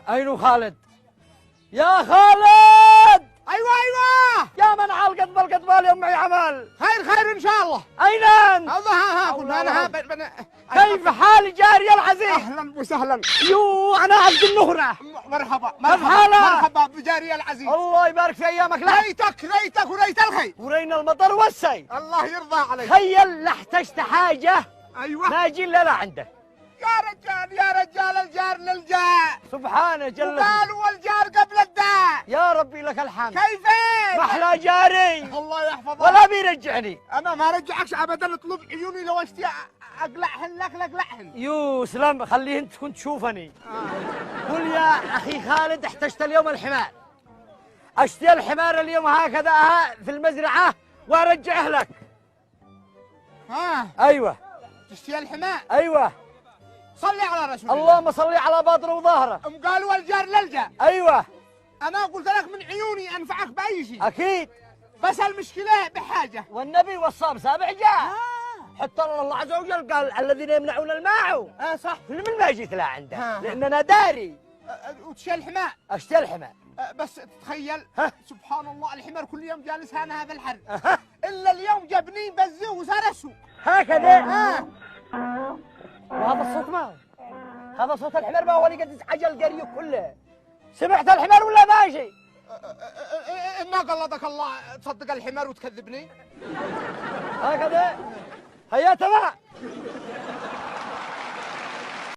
أين خالد؟ يا خالد! ايوه ايوه يا من على القطبال يا معي عمل. خير ان شاء الله. أين أنت؟ الله كنت انا كيف حال جاري العزيز؟ اهلا وسهلا. يو أنا عبد النهرة. مرحبا مرحبا بجاري العزيز. الله يبارك في أيامك. ليتك وليت الخير. ورينا المطر والسي. الله يرضى عليك. تخيل لا احتجت حاجة ايوه ما يجي إلا عندك. يا رجال الجار للجاء سبحانه جل. قالوا والجار قبل الداء. يا ربي لك الحمد. كيفين؟ محلى جاري. الله يحفظك. ولا بيرجعني. انا ما رجعكش ابدا. اطلب عيوني لو اشتي اقلعهن لك اقلعهن. يو سلام خليهن تكون تشوفني. قل يا اخي خالد احتجت اليوم الحمار. اشتري الحمار اليوم هكذا في المزرعه وارجعه لك. ايوه تشتري الحمار. ايوه صلي على رسول الله. اللهم صل على باطن وظهره. قالوا والجار للجاء. ايوه انا قلت لك من عيوني انفعك باي شيء. اكيد. بس المشكله بحاجه. والنبي وصام سابع جاء. حتى الله عز وجل قال الذين يمنعون الماعو. صح. من ما جيت لا عنده لاننا داري. وتشتري الحمار. اشتري الحمار. بس تخيل سبحان الله الحمار كل يوم جالس هنا هذا الحر. الا اليوم جابني بزه وصار اسود هكذا. وهذا الصوت ما هو. هذا صوت الحمار ما هو اللي قد عجل القريه كله. سمعت الحمار ولا ماشي؟ ما قلدك الله تصدق الحمار وتكذبني. هكذا. هيا تمام.